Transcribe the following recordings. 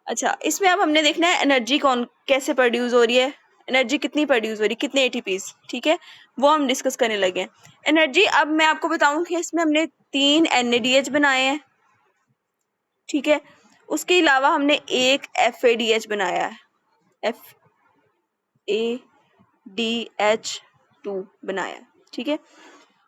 अच्छा, इसमें अब हमने देखना है एनर्जी कौन कैसे प्रोड्यूस हो रही है, एनर्जी कितनी प्रोड्यूस हो रही है, कितने एटीपीज, ठीक है, वो हम डिस्कस करने लगे हैं। एनर्जी अब मैं आपको बताऊं कि इसमें हमने 3 NADH बनाए हैं, ठीक है, उसके अलावा हमने एक FADH बनाया है, FADH2 बनाया है, ठीक है।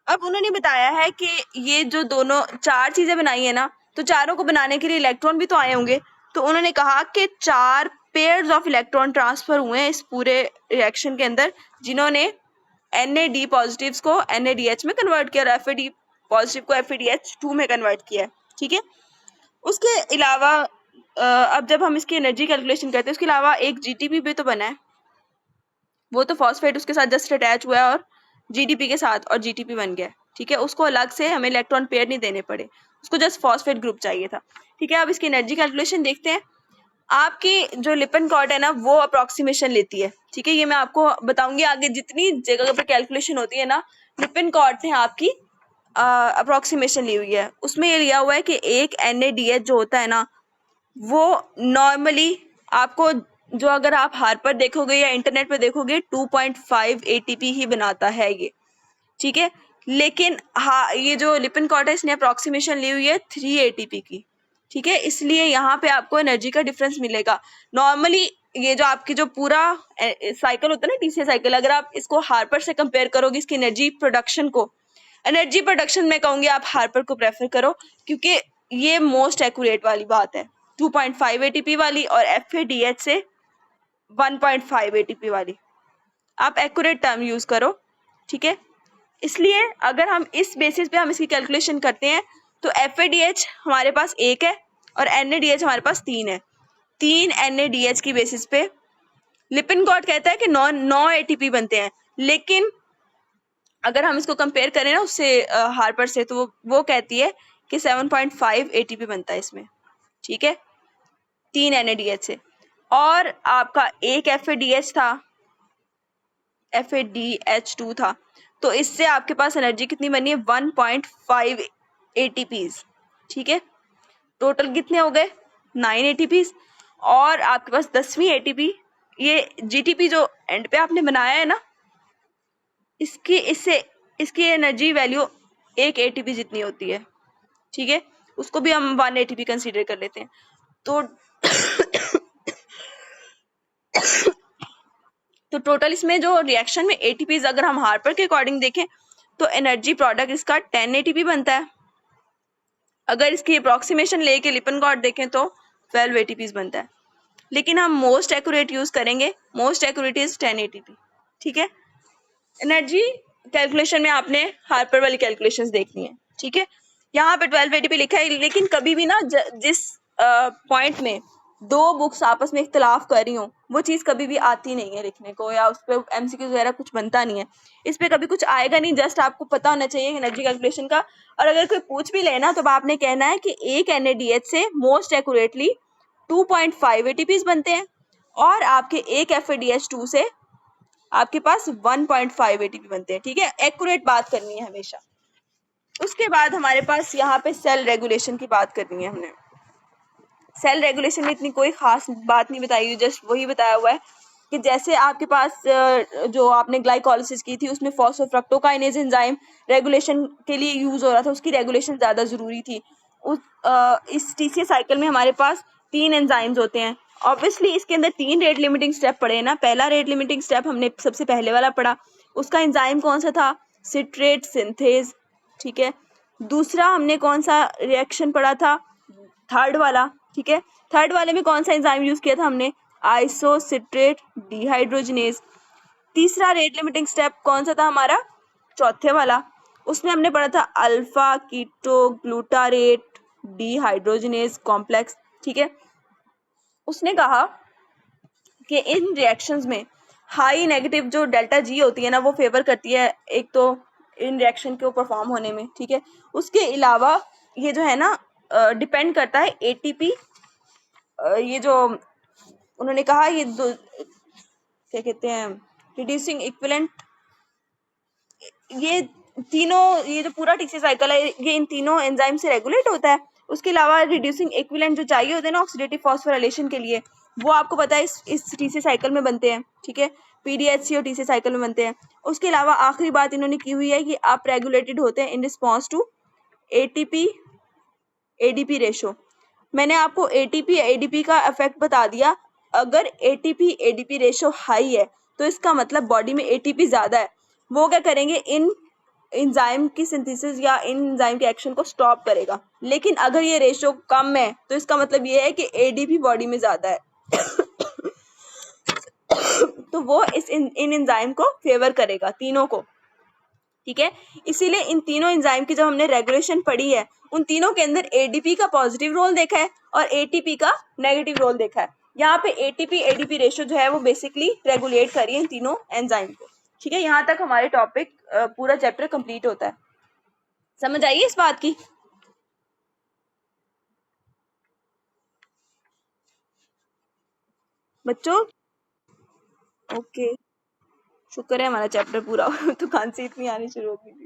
अब उन्होंने बताया है कि ये जो दोनों 4 चीजें बनाई है ना, तो चारों को बनाने के लिए इलेक्ट्रॉन भी तो आए होंगे, तो उन्होंने कहा कि 4 पेयर्स ऑफ इलेक्ट्रॉन ट्रांसफर हुए हैं इस पूरे रिएक्शन के अंदर, जिन्होंने NAD पॉजिटिव्स को NADH में कन्वर्ट किया और FAD पॉजिटिव को FADH2 में कन्वर्ट किया है, ठीक है। उसके अलावा अब जब हम इसकी एनर्जी कैलकुलेशन करते हैं, उसके अलावा एक GTP भी तो बना है, वो तो फॉस्फेट उसके साथ जस्ट अटैच हुआ है और GDP के साथ और GTP बन गया, ठीक है। उसको अलग से हमें इलेक्ट्रॉन पेयर नहीं देने पड़े, उसको जस्ट फॉस्फेट ग्रुप चाहिए था, ठीक है। अब इसकी एनर्जी कैलकुलेशन देखते हैं। आपकी जो लिपन कॉर्ड है ना, वो अप्रोक्सीमेशन लेती है, ठीक है, ये मैं आपको बताऊंगी आगे। जितनी जगह पर कैलकुलेशन होती है ना, लिपन कॉर्ड ने आपकी अप्रोक्सीमेशन ली हुई है। उसमें ये लिया हुआ है कि एक NADH जो होता है ना, वो नॉर्मली आपको, जो अगर आप हार्पर देखोगे या इंटरनेट पे देखोगे, 2.5 ATP ही बनाता है ये, ठीक है। लेकिन हाँ, ये जो लिपन कॉर्ड है इसने अप्रोक्सीमेशन ली हुई है 3 ATP की, ठीक है, इसलिए यहाँ पे आपको एनर्जी का डिफरेंस मिलेगा। नॉर्मली ये जो आपकी जो पूरा साइकिल होता है ना, TCA साइकिल, अगर आप इसको हार्पर से कंपेयर करोगे इसकी एनर्जी प्रोडक्शन को, एनर्जी प्रोडक्शन में कहूंगी आप हार्पर को प्रेफर करो, क्योंकि ये मोस्ट एक्यूरेट वाली बात है, 2.5 ATP वाली, और FADH से 1.5 ATP वाली। आप एक्यूरेट टर्म यूज करो, ठीक है। इसलिए अगर हम इस बेसिस पे हम इसकी कैलकुलेशन करते हैं, तो FADH हमारे पास 1 है और NADH हमारे पास 3 है। 3 NADH की बेसिस पे लिपिन कॉर्ड कहता है कि 9 ATP बनते हैं, लेकिन अगर हम इसको कंपेयर करें ना उससे हार्पर से, तो वो कहती है कि 7.5 ATP बनता है इसमें, ठीक है, 3 NADH से। और आपका एक FADH था, FADH2 था, तो इससे आपके पास एनर्जी कितनी बनी है, 1.5 ATPs, ठीक है। टोटल कितने हो गए, 9 ATPs। और आपके पास 10वीं ATP, ये GTP जो एंड पे आपने बनाया है ना, इसकी एनर्जी वैल्यू 1 ATP जितनी होती है, ठीक है, उसको भी हम 1 ATP कंसीडर कर लेते हैं। तो तो टोटल इसमें जो रिएक्शन में ATPs अगर हम हार्पर के अकॉर्डिंग देखें, तो एनर्जी प्रोडक्ट इसका 10 ATP बनता है। अगर इसकी अप्रोक्सीमेशन लेके लिपन कॉर्ड देखें तो 12 ATPs बनता है, लेकिन हम मोस्ट एक्यूरेट यूज करेंगे, मोस्ट एक्यूरेट इज 10 ATP, ठीक है। एनर्जी कैलकुलेशन में आपने हार्पर वाली कैलकुलेशंस देखनी है, ठीक है। यहाँ पे 12 ATP लिखा है, लेकिन कभी भी ना जिस पॉइंट में 2 बुक्स आपस में इख्तलाफ कर रही हो, वो चीज़ कभी भी आती नहीं है लिखने को, या उस पर MCQ वगैरह कुछ बनता नहीं है, इस पर कभी कुछ आएगा नहीं, जस्ट आपको पता होना चाहिए एनर्जी कैलकुलेशन का। और अगर कोई पूछ भी लेना, तो आपने कहना है कि एक NADH से मोस्ट एक्यूरेटली 2.5 ATPs बनते हैं, और आपके एक FADH2 से आपके पास 1.5 ATP बनते हैं, ठीक है। एक्यूरेट बात करनी है हमेशा। उसके बाद हमारे पास यहाँ पे सेल रेगुलेशन की बात करनी है हमने। सेल रेगुलेशन में इतनी कोई खास बात नहीं बताई हुई, जस्ट वही बताया हुआ है कि जैसे आपके पास जो आपने ग्लाइकोलाइसिस की थी, उसमें फॉस्फोफ्रक्टोकाइनेज एंजाइम रेगुलेशन के लिए यूज हो रहा था, उसकी रेगुलेशन ज़्यादा ज़रूरी थी। इस TCA साइकिल में हमारे पास 3 एंजाइम्स होते हैं। ऑब्वियसली इसके अंदर 3 रेट लिमिटिंग स्टेप पड़े हैं ना। पहला रेट लिमिटिंग स्टेप हमने सबसे पहले वाला पढ़ा, उसका एंजाइम कौन सा था, सिट्रेट सिंथेज, ठीक है। दूसरा हमने कौन सा रिएक्शन पढ़ा था, थर्ड वाला, ठीक है। थर्ड वाले में कौन सा एंजाइम यूज किया था हमने, आइसोसिट्रेट डिहाइड्रोजनेज। तीसरा रेट लिमिटिंग स्टेप कौन सा था हमारा, चौथे वाला, उसमें हमने पढ़ा था alpha keto glutarate dehydrogenase complex, ठीक है। उसने कहा कि इन रिएक्शंस में हाई नेगेटिव जो डेल्टा G होती है ना, वो फेवर करती है एक तो इन रिएक्शन को परफॉर्म होने में, ठीक है। उसके अलावा ये जो है ना डिपेंड करता है ATP, ये जो उन्होंने कहा, ये क्या कहते हैं, रिड्यूसिंग इक्विवेलेंट, ये तीनों, ये जो पूरा TCA साइकिल है, ये इन तीनों एंजाइम से रेगुलेट होता है। उसके अलावा रिड्यूसिंग इक्विवेलेंट जो चाहिए होते हैं ना ऑक्सीडेटिव फॉस्फोराइलेशन के लिए, वो आपको पता है इस टीसी साइकिल में बनते हैं, ठीक है, पीडीएचसी और टीसी साइकिल में बनते हैं। उसके अलावा आखिरी बात इन्होंने की हुई है कि आप रेगुलेटेड होते हैं in response to ATP ADP ratio. मैंने आपको एटीपी एडीपी का इफेक्ट बता दिया। अगर एटीपी एडीपी रेशो हाई है तो इसका मतलब बॉडी में एटीपी ज्यादा है, वो क्या करेंगे, इन एंजाइम की सिंथेसिस या इन एंजाइम के एक्शन को स्टॉप करेगा। लेकिन अगर ये रेशो कम है तो इसका मतलब ये है कि एडीपी बॉडी में ज्यादा है तो वो इन एंजाइम को फेवर करेगा, तीनों को, ठीक है। इसीलिए इन तीनों एंजाइम की जब हमने रेगुलेशन पढ़ी है, उन तीनों के अंदर एडीपी का पॉजिटिव रोल देखा है और एटीपी का नेगेटिव रोल देखा है। यहाँ पे एटीपी एडीपी रेशो जो है वो बेसिकली रेगुलेट कर रही है इन तीनों एंजाइम को, ठीक है। यहाँ तक हमारे टॉपिक पूरा चैप्टर कंप्लीट होता है। समझ आइए इस बात की? बच्चों ओके, शुक्र है हमारा चैप्टर पूरा तो खांसी इतनी आनी शुरू हो गई थी।